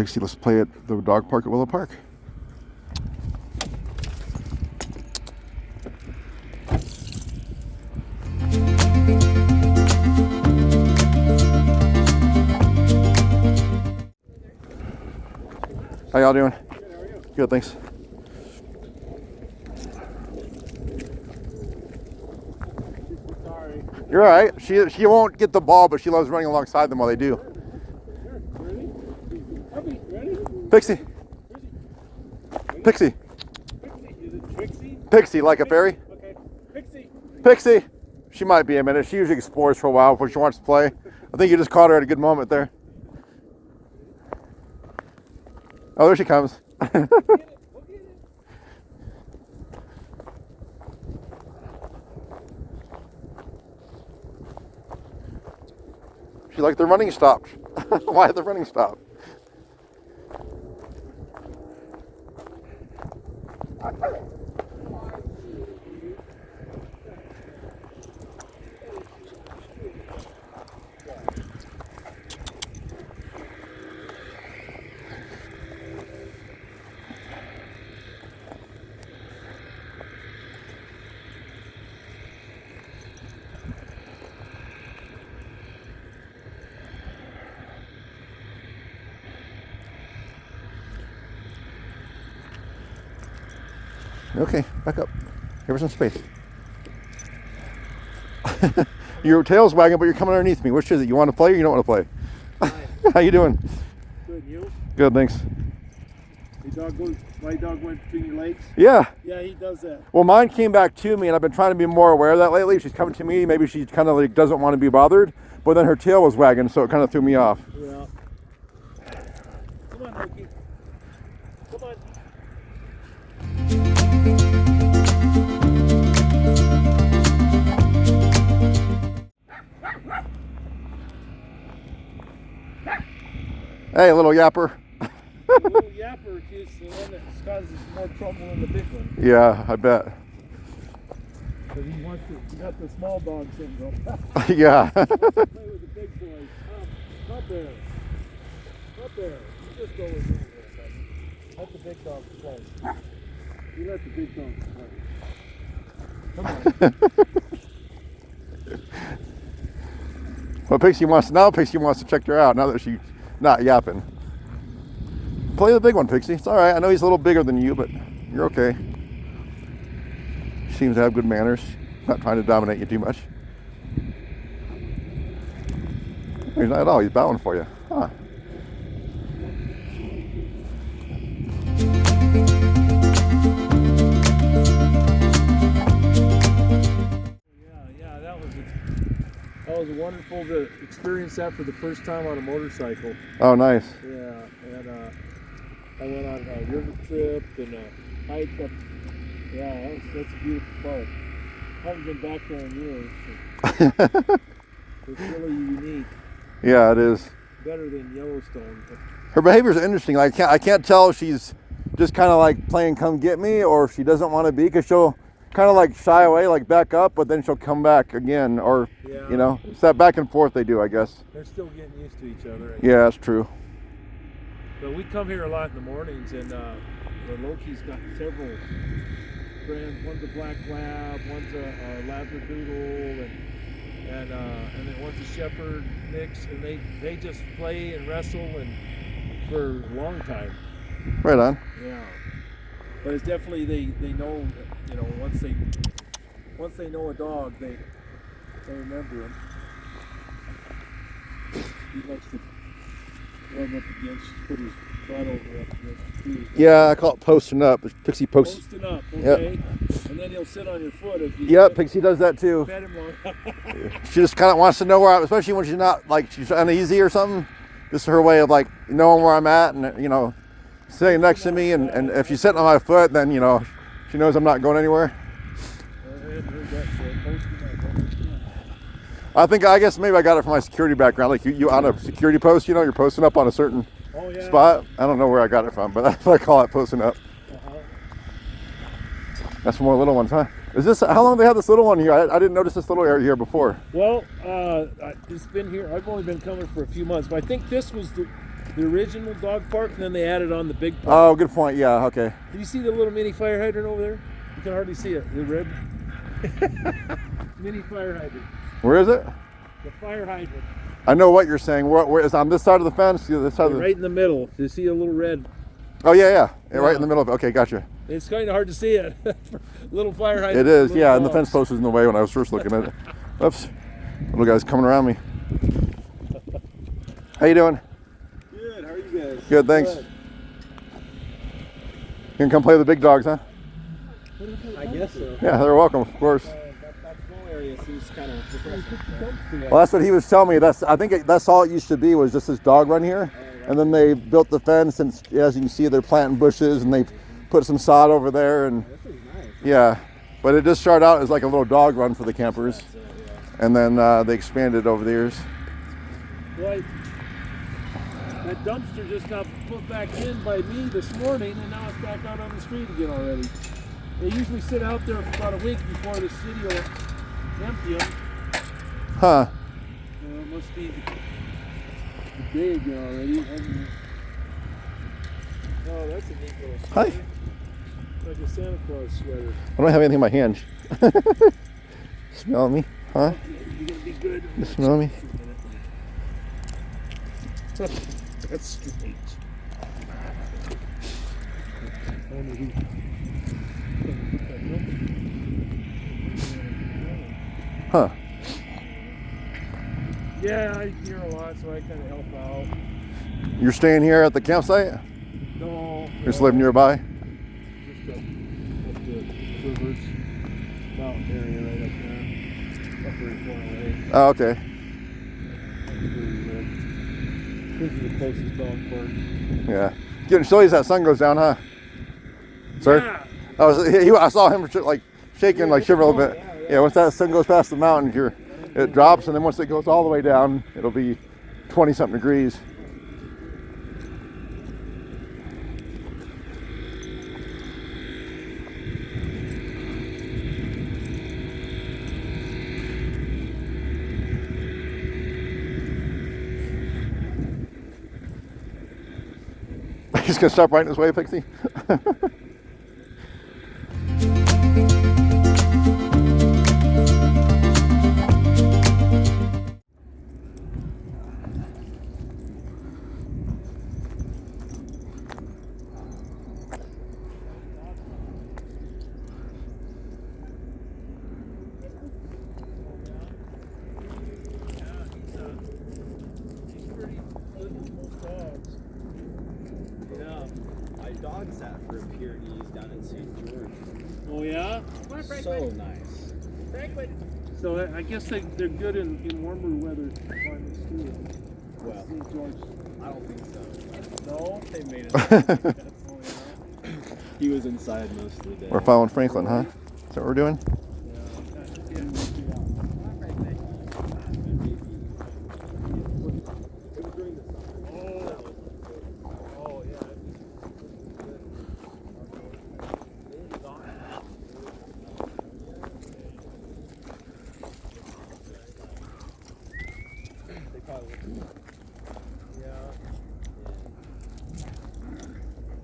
Pixie, let's play at the dog park at Willow Park. How y'all doing? Good, how are you? Good, thanks. Sorry. You're all right. She won't get the ball, but she loves running alongside them while they do. Sure. Ready? Puppy, ready? Pixie. Pixie. Pixie. Is it Trixie? Pixie, like a fairy. Okay. Pixie. Pixie. She might be a minute. She usually explores for a while before she wants to play. I think you just caught her at a good moment there. Oh, there she comes. Get it. Go get it. She liked the running stop. Why the running stop? Okay, back up. Give her some space. Your tail's wagging, but you're coming underneath me. Which is it? You want to play or you don't want to play? How you doing? Good, you? Good, thanks. My dog went between your legs? Yeah. Yeah, he does that. Well, mine came back to me, and I've been trying to be more aware of that lately. She's coming to me. Maybe she kind of like doesn't want to be bothered, but then her tail was wagging, so it kind of threw me off. Yeah. Come on, Loki. Come on. Hey, little yapper. The little yapper is the one that causes more trouble than the big one. Yeah, I bet. Because he got the small dog syndrome. Yeah. Play with the big boys. Not there. Not there. You just go with me for a second. Let the big dogs play. You let the big dogs play. Come on. Well, Pixie wants to check her out now that she's not yapping. Play the big one, Pixie. It's all right. I know he's a little bigger than you, but you're okay. Seems to have good manners. Not trying to dominate you too much. He's not at all. He's bowing for you. Huh. Yeah, that was wonderful to experience that for the first time on a motorcycle. Oh, nice. Yeah, and I went on a river trip and a hike up. Yeah, that's a beautiful park. I haven't been back there in years. So it's really unique. Yeah, it is. Better than Yellowstone. But Her behavior is interesting. I can't tell if she's just kind of like playing come get me or if she doesn't want to be, because she'll kind of like shy away, like back up, but then she'll come back again, or yeah, you know, it's that back and forth they do, I guess. they're still getting used to each other. Yeah, that's true. But we come here a lot in the mornings, and Loki's got several friends. One's a black lab, one's a labradoodle, and then one's a shepherd mix, and they just play and wrestle and for a long time. Right on. Yeah, but it's definitely they know, you know, once they know a dog, they remember him. He likes to rub up against, put his butt over up against the tree. Yeah, I call it posting up. Pixie posts. Posting up, okay? Yep. And then he'll sit on your foot if you Yep, Pixie does that too. pet him long. She just kind of wants to know where I'm, especially when she's not like she's uneasy or something. This is her way of like knowing where I'm at, and you know, sitting next to me, and if she's sitting on my foot, then you know, she knows I'm not going anywhere. I guess maybe I got it from my security background. Like you on a security post, you know, you're posting up on a certain spot. I don't know where I got it from, but that's what I call it, posting up. That's for more little ones, huh? Is this, how long do they have this little one here? I didn't notice this little area here before. Well, it's been here. I've only been coming for a few months, but I think this was the original dog park, and then they added on the big park. Oh, good point. Yeah, okay. Do you see the little mini fire hydrant over there? You can hardly see it. The rib. Mini fire hydrant. Where is it? The fire hydrant. I know what you're saying. Where is it on this side of the fence? This side of the... Right in the middle. You see a little red. Oh yeah, right in the middle of it. Okay, gotcha. It's kind of hard to see it. Little fire hydrant. It is, yeah, and the box. fence post was in the way when I was first looking at it. Oops, little guy's coming around me. How you doing? Good, how are you guys? Good, thanks. Good. You can come play with the big dogs, huh? I guess so. Yeah, they're welcome, of course. That full area seems kind of depressing. Well, that's what he was telling me. I think that's all it used to be, was just this dog run here. And then they built the fence, and as you can see, they're planting bushes, and they put some sod over there. And This is nice. yeah, but it just started out as like a little dog run for the campers. And then they expanded over the years. Well, that dumpster just got put back in by me this morning, and now it's back out on the street again already. They usually sit out there for about a week before the city will empty them. Huh. It must be the day again already. Oh, that's a neat little Hi. sweater. Like a Santa Claus sweater. I don't have anything in my hand. Smell me? Huh? You're gonna be good. You smell me? That's strange. Huh. Yeah, I hear a lot, so I kind of help out. You're staying here at the campsite? No. Just live nearby? Just up the rivers, mountain area right up there. Not very far away. Oh, okay. This is the closest dog park. Yeah. Getting chilly as that sun goes down, huh? Sir? Yeah. I saw him like shaking, like shivering a little bit. Yeah, once that sun goes past the mountain, it drops, and then once it goes all the way down, it'll be 20-something degrees. He's gonna stop right in his way, Pixie. Dog sat for a Pyrenees down in St. George. Oh yeah? So nice. So I guess they're good in warmer weather climates too. Well, St. George. I don't think so. No? They made it. Oh, yeah. He was inside most of the day. We're following Franklin, huh? Is that what we're doing?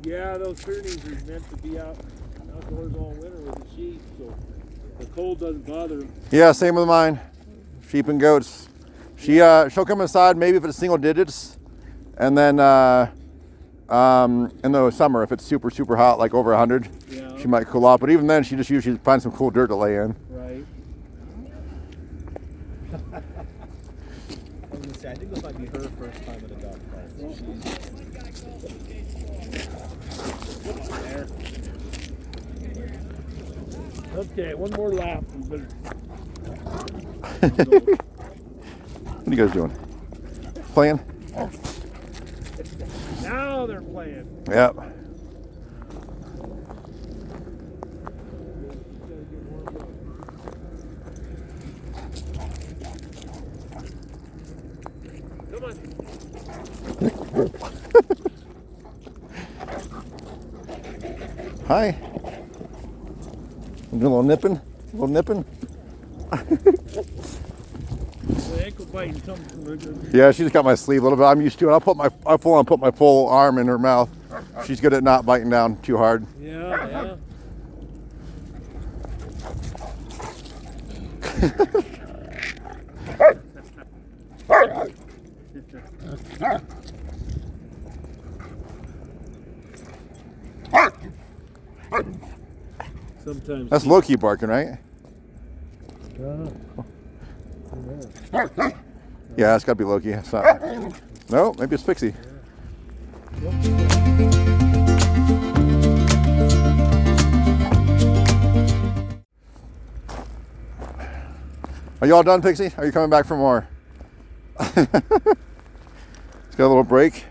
Yeah, those Pyrenees are meant to be outdoors all winter with the sheep, so the cold doesn't bother them. Yeah, same with mine. Sheep and goats. She'll come inside maybe if it's single digits, and then in the summer if it's super hot, like over 100, Yeah. she might cool off. But even then, she just usually finds some cool dirt to lay in. Right. I was gonna say, I think this might be her first time at a dog park. There. Okay, one more lap. We better What are you guys doing? Playing? Now they're playing. Yep. Come on. Hi. You doing a little nipping? A little nipping? They ankle biting comes from the Yeah, she just got my sleeve a little bit. I'm used to it. I full on put my full arm in her mouth. She's good at not biting down too hard. Yeah. Sometimes That's Loki barking, right? Yeah, it's got to be Loki. It's not. No, maybe it's Pixie. Are you all done, Pixie? Are you coming back for more? It's got a little break.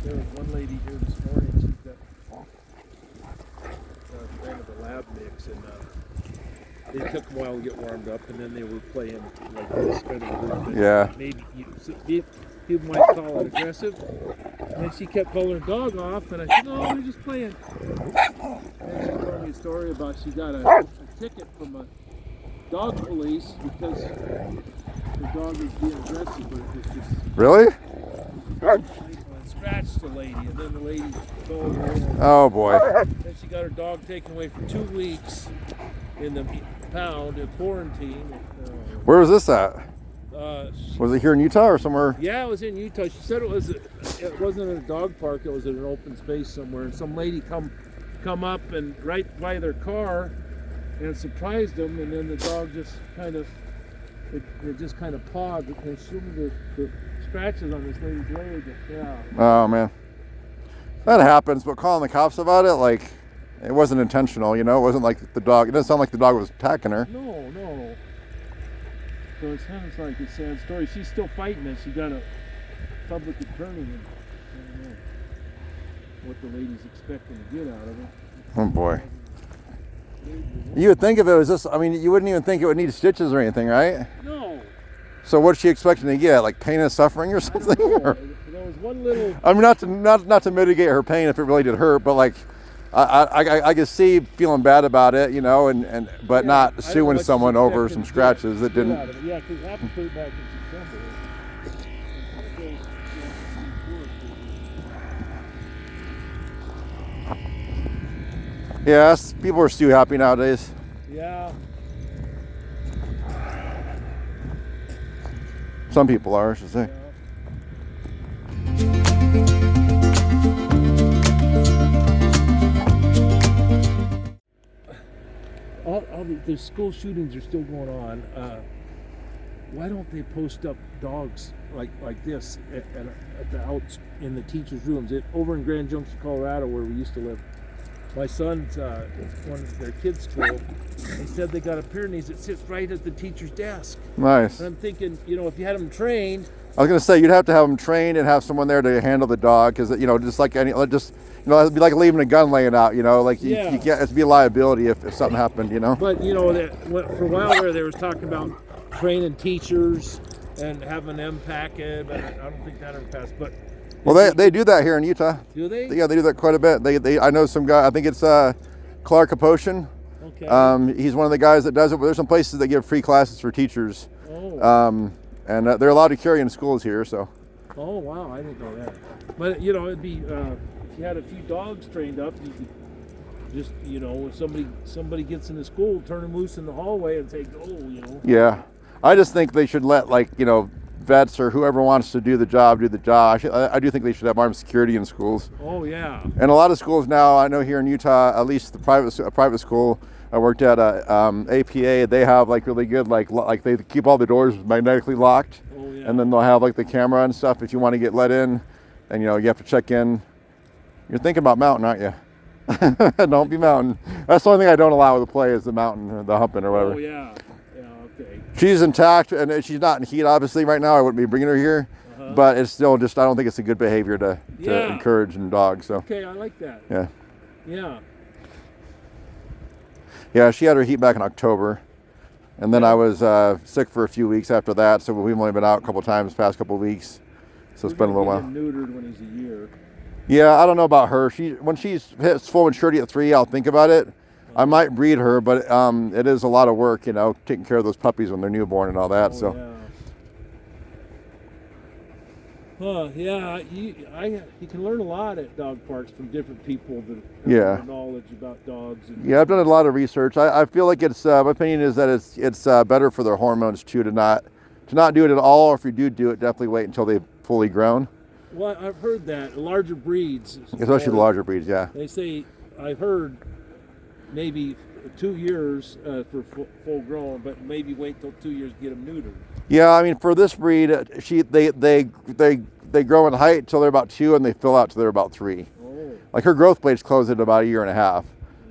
There was one lady here this morning. She's got kind of a lab mix, and it took them a while to get warmed up, and then they were playing like this kind of a group. Yeah. Maybe you might call it aggressive. And then she kept calling her dog off, and I said, "No, we're just playing." And she told me a story about she got a ticket from a dog police because the dog was being aggressive, but it was just. Really? Scratched the lady, and then the lady told her. Oh boy. Then she got her dog taken away for 2 weeks in the pound in quarantine. Where was this at? Uh, Was it here in Utah or somewhere? yeah, it was in Utah. She said it wasn't in a dog park. It was in an open space somewhere. And some lady come up and right by their car and surprised them. And then the dog just kind of pawed and showed the scratches on this lady's leg. Yeah. Oh man, that happens. But calling the cops about it, like, it wasn't intentional. You know, it wasn't like the dog. It doesn't sound like the dog was attacking her. No. So it sounds like a sad story. She's still fighting it. She got a public attorney, and I don't know what the lady's expecting to get out of it. Oh boy. You would think if it was this. I mean, you wouldn't even think it would need stitches or anything, right? No. So what's she expecting to get? Like pain and suffering or something? Or, There was one little. I mean, not to mitigate her pain if it really did hurt, but like, I could see feeling bad about it, you know, but Yeah, I not don't know suing what she's someone over expecting some to get scratches that didn't. out of it. Yeah, because it happened way back in September. Yes, people are still happy nowadays. Yeah. Some people are, I should say. All the school shootings are still going on. Why don't they post up dogs like this at the out in the teachers' rooms? Over in Grand Junction, Colorado, where we used to live. My son's one of their kids' school. They said they got a Pyrenees that sits right at the teacher's desk. Nice. And I'm thinking, if you had them trained. I was gonna say you'd have to have them trained and have someone there to handle the dog, because just like any, it'd be like leaving a gun laying out. Like you can't. It'd be a liability if something happened. But for a while there was talking about training teachers and having them pack it, but I don't think that ever passed. But well, they do that here in Utah. do they? Yeah, they do that quite a bit. I know some guy. I think it's Clark Capotion. Okay. He's one of the guys that does it. But there's some places that give free classes for teachers. Oh. And they're allowed to carry in schools here. So. Oh wow, I didn't know that. But it'd be if you had a few dogs trained up, you could just if somebody gets into school, turn them loose in the hallway and say go. Yeah, I just think they should let vets or whoever wants to do the job. I do think they should have armed security in schools. Oh yeah. And a lot of schools now, I know here in Utah, at least a private school I worked at, APA, they have really good like they keep all the doors magnetically locked. Oh yeah. And then they'll have the camera and stuff if you want to get let in, and you have to check in. You're thinking about mountain, aren't you? Don't be mountain. That's the only thing I don't allow with the play is the mountain, or the humping or whatever. Oh yeah. Okay. She's intact, and she's not in heat, obviously, right now. I wouldn't be bringing her here. But it's still I don't think it's a good behavior to encourage in dogs. So. Okay, I like that. Yeah. Yeah. Yeah, she had her heat back in October. And then I was sick for a few weeks after that, so we've only been out a couple times past couple weeks. So it's been a little while. Neutered when he's a year. Yeah, I don't know about her. When she's hits full maturity at 3, I'll think about it. I might breed her, but it is a lot of work, you know, taking care of those puppies when they're newborn and all that. Yeah, you can learn a lot at dog parks from different people that have knowledge about dogs. I've done a lot of research. I feel like it's my opinion is that it's better for their hormones too to not do it at all, or if you do it, definitely wait until they've fully grown. Well, I've heard that larger breeds, especially the larger breeds, yeah. They say I've heard maybe 2 years for full grown, but maybe wait till 2 years to get them neutered. Yeah, I mean, for this breed, they grow in height till they're about 2, and they fill out till they're about 3. Oh. Like her growth plates close at about 1.5 years,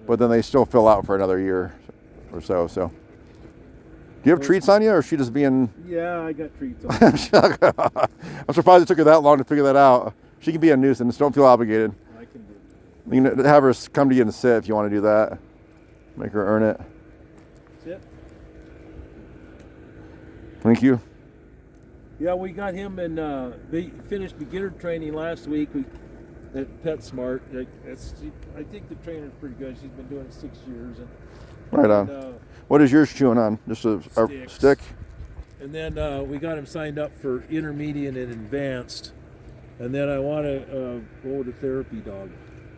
but then they still fill out for another year or so. So, do you have treats on you, or is she just being? Yeah, I got treats on. I'm surprised it took her that long to figure that out. She can be a nuisance. Don't feel obligated. I can do it. You can have her come to you and sit if you want to do that. Make her earn it. Sit. Thank you. Yeah, we got him in. They finished beginner training last week at PetSmart. I think the trainer's pretty good. She's been doing it 6 years. Right on. What is yours chewing on? Just a stick? And then we got him signed up for intermediate and advanced. And then I want to go with a therapy dog.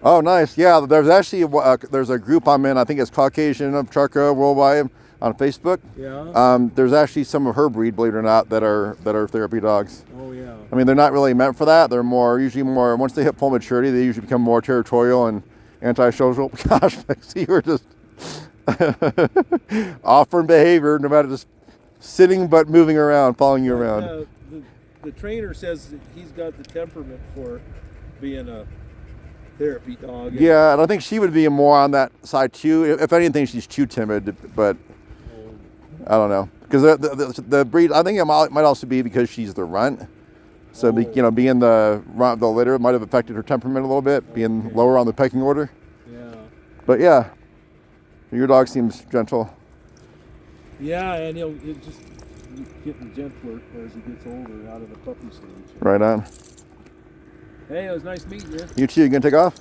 Oh, nice. Yeah, there's actually there's a group I'm in. I think it's Caucasian Ovcharka worldwide on Facebook. Yeah. There's actually some of her breed, believe it or not, that are therapy dogs. Oh yeah. I mean, they're not really meant for that. They're usually more once they hit full maturity, they usually become more territorial and antisocial. Gosh, you were just offering behavior, no matter just sitting but moving around, following you around. The trainer says that he's got the temperament for being a therapy dog. Yeah, and I think she would be more on that side too. If anything, she's too timid, but I don't know. Because the breed, I think it might also be because she's the runt. So, being the runt of the litter might have affected her temperament a little bit, being lower on the pecking order. Yeah. But yeah, your dog seems gentle. Yeah, and he'll just getting gentler as he gets older out of the puppy stage. Right on. Hey, it was nice meeting you. You too, you gonna take off?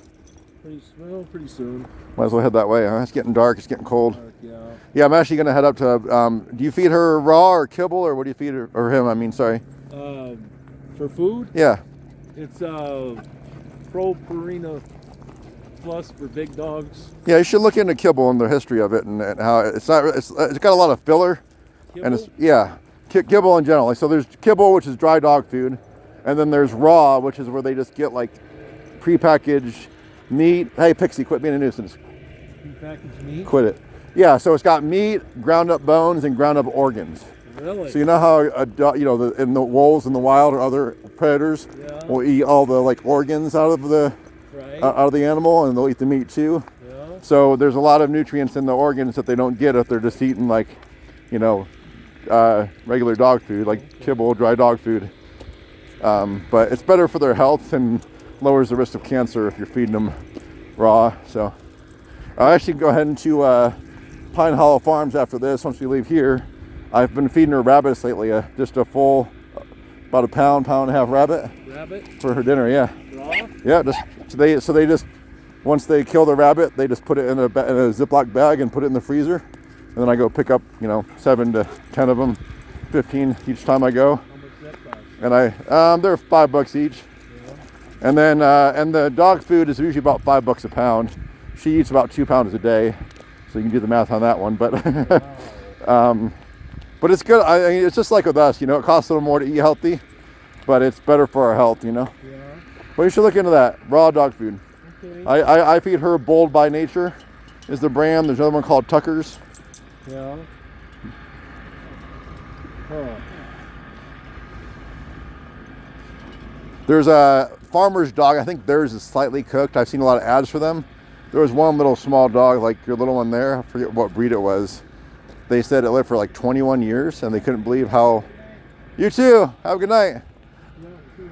Pretty soon. Might as well head that way, huh? It's getting dark, it's getting cold. Yeah. Yeah, I'm actually gonna head up to, do you feed her raw or kibble, or what do you feed her, or him, I mean, sorry. For food? Yeah. It's Pro Purina Plus for big dogs. Yeah, you should look into kibble and the history of it and how it's got a lot of filler. Kibble? And it's, kibble in general. So there's kibble, which is dry dog food, and then there's raw, which is where they just get like prepackaged meat. Hey, Pixie, quit being a nuisance. Prepackaged meat? Quit it. Yeah, so it's got meat, ground up bones, and ground up organs. Really? So you know how in the wolves in the wild or other predators will eat all the like organs out of the animal, and they'll eat the meat too. Yeah. So there's a lot of nutrients in the organs that they don't get if they're just eating like, regular dog food, like kibble, dry dog food. But it's better for their health and lowers the risk of cancer if you're feeding them raw. So I'll actually go ahead into Pine Hollow Farms after this. Once we leave here, I've been feeding her rabbits lately. Just a full, about a pound and a half rabbit. Rabbit? For her dinner, yeah. Raw? Yeah, so they just once they kill the rabbit, they just put it in a Ziploc bag and put it in the freezer. And then I go pick up, 7 to 10 of them, 15 each time I go. How much that cost? And they're $5 each. Yeah. And then and the dog food is usually about $5 a pound. She eats about 2 pounds a day, so you can do the math on that one. But but it's good. I mean, it's just like with us, it costs a little more to eat healthy, but it's better for our health, Yeah. But you should look into that raw dog food. Okay. I feed her Bold by Nature, is the brand. There's another one called Tucker's. Yeah. Huh. There's a farmer's dog. I think theirs is slightly cooked. I've seen a lot of ads for them. There was one little small dog, like your little one there. I forget what breed it was. They said it lived for like 21 years, and they couldn't believe how. You too. Have a good night.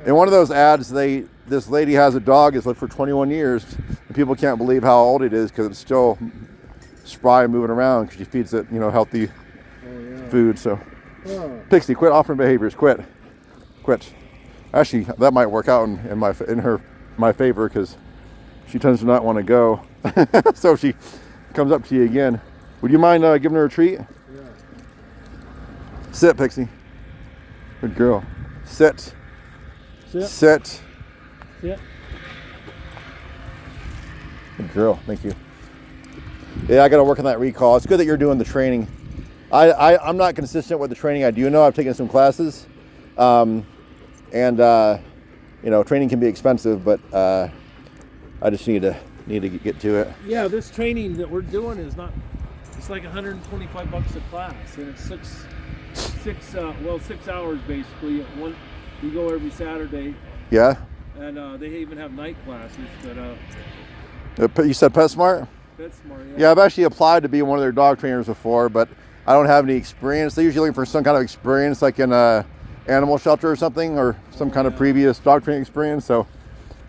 In one of those ads, this lady has a dog that's lived for 21 years, and people can't believe how old it is because it's still spry and moving around because she feeds it, healthy food. So, Oh. Pixie, quit offering behaviors. Quit. Actually, that might work out in my favor because she tends to not want to go. So if she comes up to you again, would you mind giving her a treat? Yeah. Sit, Pixie. Good girl. Sit. Sit. Sit. Sit. Good girl. Thank you. Yeah, I got to work on that recall. It's good that you're doing the training. I'm not consistent with the training I do know. I've taken some classes. Training can be expensive, but I just need to get to it. Yeah, this training that we're doing is not. It's like $125 a class, and it's 6 hours basically. You go every Saturday. Yeah. And they even have night classes. But you said PetSmart? PetSmart. Yeah. Yeah, I've actually applied to be one of their dog trainers before, but I don't have any experience. They're usually looking for some kind of experience, like in a animal shelter or something, or some kind of previous dog training experience. So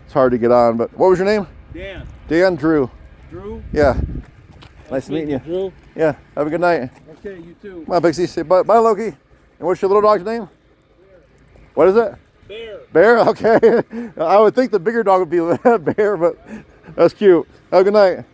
it's hard to get on. But what was your name? Dan. Dan. Drew. Drew. Yeah. Nice meeting you. Drew. Yeah. Have a good night. Okay, you too. Come on, Pixie. Say bye, Loki. And what's your little dog's name? Bear. What is it? Bear. Bear. Okay. I would think the bigger dog would be Bear, but that's cute. Have a good night.